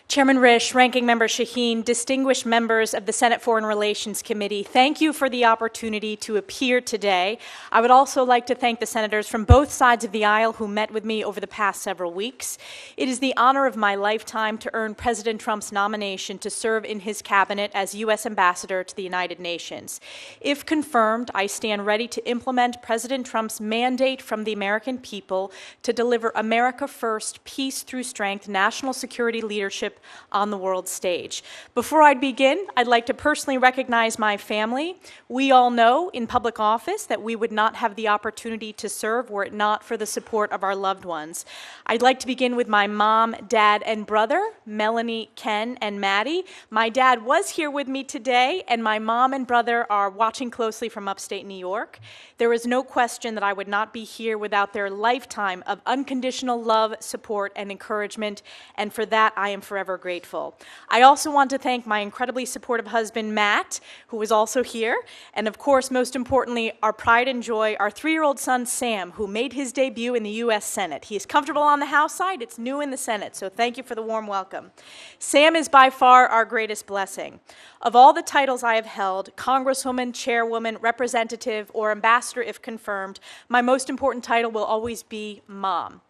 Chairman Risch, Ranking Member Shaheen, distinguished members of the Senate Foreign Relations Committee, thank you for the opportunity to appear today. I would also like to thank the senators from both sides of the aisle who met with me over the past several weeks. It is the honor of my lifetime to earn President Trump's nomination to serve in his cabinet as U.S. Ambassador to the United Nations. If confirmed, I stand ready to implement President Trump's mandate from the American people to deliver America First, peace through strength, national security leadership on the world stage. Before I begin, I'd like to personally recognize my family. We all know in public office that we would not have the opportunity to serve were it not for the support of our loved ones. I'd like to begin with my mom, dad, and brother, Melanie, Ken, and Maddie. My dad was here with me today, and my mom and brother are watching closely from upstate New York. There is no question that I would not be here without their lifetime of unconditional love, support, and encouragement, and for that I am forever grateful. I also want to thank my incredibly supportive husband, Matt, who is also here, and of course, most importantly, our pride and joy, our 3-year-old son, Sam, who made his debut in the U.S. Senate. He is comfortable on the House side, it's new in the Senate, so thank you for the warm welcome. Sam is by far our greatest blessing. Of all the titles I have held, Congresswoman, Chairwoman, Representative, or Ambassador if confirmed, my most important title will always be Mom.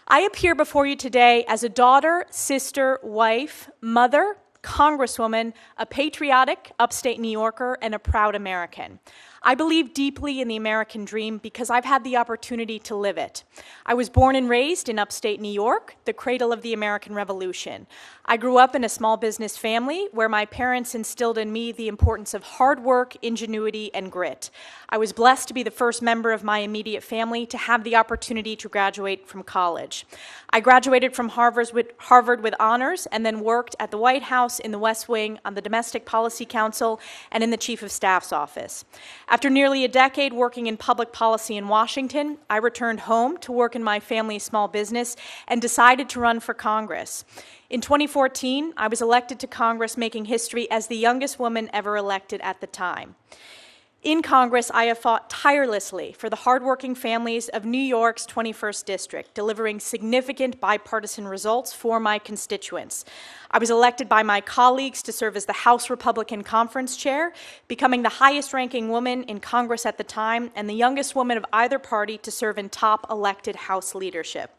I appear before you today as a daughter, sister, wife, mother, Congresswoman, a patriotic upstate New Yorker, and a proud American. I believe deeply in the American dream because I've had the opportunity to live it. I was born and raised in upstate New York, the cradle of the American Revolution. I grew up in a small business family where my parents instilled in me the importance of hard work, ingenuity, and grit. I was blessed to be the first member of my immediate family to have the opportunity to graduate from college. I graduated from Harvard with honors and then worked at the White House, in the West Wing, on the Domestic Policy Council, and in the Chief of Staff's office. After nearly a decade working in public policy in Washington, I returned home to work in my family's small business and decided to run for Congress. In 2014, I was elected to Congress, making history as the youngest woman ever elected at the time. In Congress, I have fought tirelessly for the hardworking families of New York's 21st District, delivering significant bipartisan results for my constituents. I was elected by my colleagues to serve as the House Republican Conference Chair, becoming the highest-ranking woman in Congress at the time and the youngest woman of either party to serve in top elected House leadership.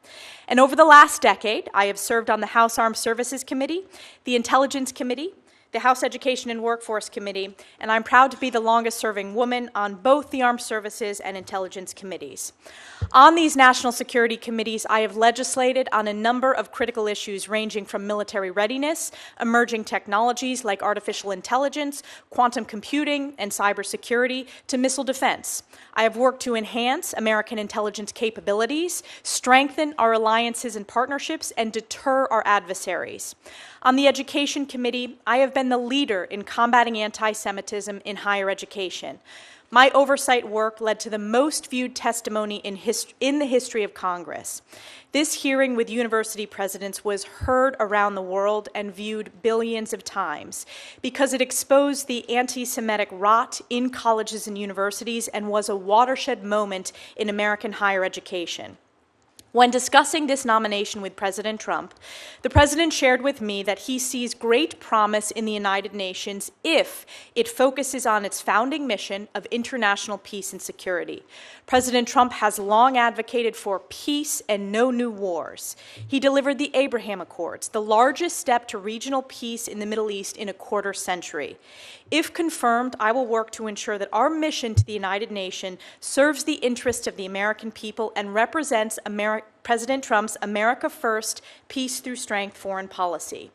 And over the last decade, I have served on the House Armed Services Committee, the Intelligence Committee, the House Education and Workforce Committee, and I'm proud to be the longest-serving woman on both the Armed Services and Intelligence Committees. On these national security committees, I have legislated on a number of critical issues ranging from military readiness, emerging technologies like artificial intelligence, quantum computing, and cybersecurity, to missile defense. I have worked to enhance American intelligence capabilities, strengthen our alliances and partnerships, and deter our adversaries. On the Education Committee, I have been the leader in combating anti-Semitism in higher education. My oversight work led to the most viewed testimony in the history of Congress. This hearing with university presidents was heard around the world and viewed billions of times because it exposed the anti-Semitic rot in colleges and universities and was a watershed moment in American higher education. When discussing this nomination with President Trump, the President shared with me that he sees great promise in the United Nations if it focuses on its founding mission of international peace and security. President Trump has long advocated for peace and no new wars. He delivered the Abraham Accords, the largest step to regional peace in the Middle East in a quarter century. If confirmed, I will work to ensure that our mission to the United Nations serves the interests of the American people and represents President Trump's America First, peace through strength foreign policy.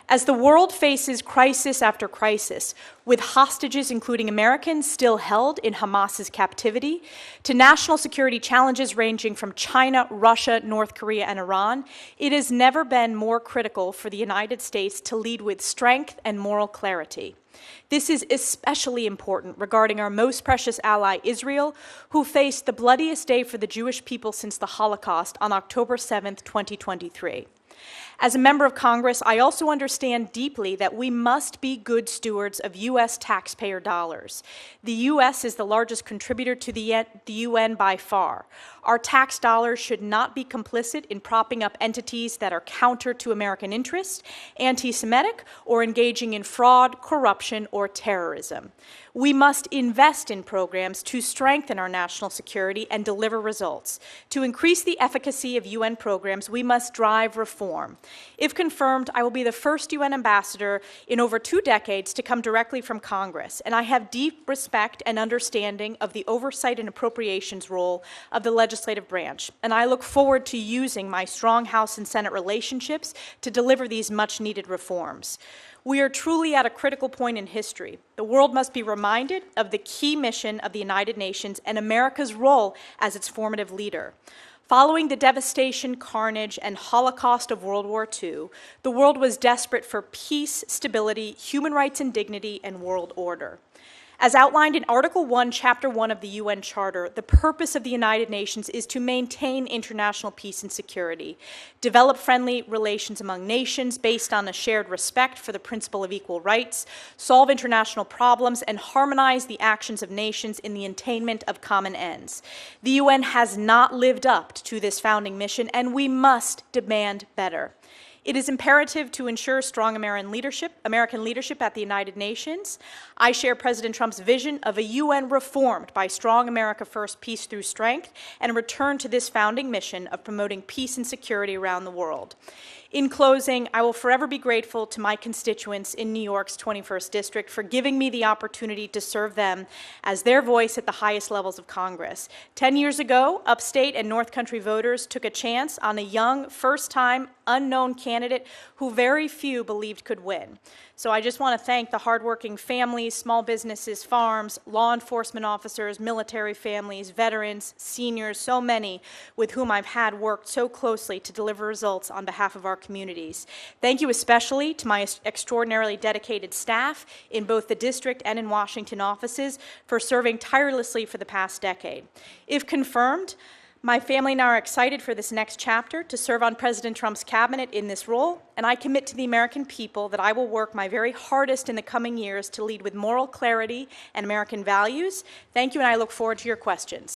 As the world faces crisis after crisis, with hostages, including Americans, still held in Hamas's captivity, to national security challenges ranging from China, Russia, North Korea, and Iran, it has never been more critical for the United States to lead with strength and moral clarity. This is especially important regarding our most precious ally, Israel, who faced the bloodiest day for the Jewish people since the Holocaust on October 7, 2023. As a member of Congress, I also understand deeply that we must be good stewards of U.S. taxpayer dollars. The U.S. is the largest contributor to the UN by far. Our tax dollars should not be complicit in propping up entities that are counter to American interests, anti-Semitic, or engaging in fraud, corruption, or terrorism. We must invest in programs to strengthen our national security and deliver results. To increase the efficacy of UN programs, we must drive reform. If confirmed, I will be the first UN ambassador in over 2 decades to come directly from Congress, and I have deep respect and understanding of the oversight and appropriations role of the legislative branch, and I look forward to using my strong House and Senate relationships to deliver these much-needed reforms. We are truly at a critical point in history. The world must be reminded of the key mission of the United Nations and America's role as its formative leader. Following the devastation, carnage, and Holocaust of World War II, the world was desperate for peace, stability, human rights and dignity, and world order. As outlined in Article 1, Chapter 1 of the UN Charter, the purpose of the United Nations is to maintain international peace and security, develop friendly relations among nations based on a shared respect for the principle of equal rights, solve international problems, and harmonize the actions of nations in the attainment of common ends. The UN has not lived up to this founding mission, and we must demand better. It is imperative to ensure strong American leadership at the United Nations. I share President Trump's vision of a UN reformed by strong America first, peace through strength, and a return to this founding mission of promoting peace and security around the world. In closing, I will forever be grateful to my constituents in New York's 21st District for giving me the opportunity to serve them as their voice at the highest levels of Congress. 10 years ago, upstate and North Country voters took a chance on a young, first-time, unknown candidate who very few believed could win. So I just want to thank the hardworking families, small businesses, farms, law enforcement officers, military families, veterans, seniors, so many with whom I've had worked so closely to deliver results on behalf of our communities. Thank you especially to my extraordinarily dedicated staff in both the district and in Washington offices for serving tirelessly for the past decade. If confirmed, my family and I are excited for this next chapter to serve on President Trump's cabinet in this role, and I commit to the American people that I will work my very hardest in the coming years to lead with moral clarity and American values. Thank you, and I look forward to your questions.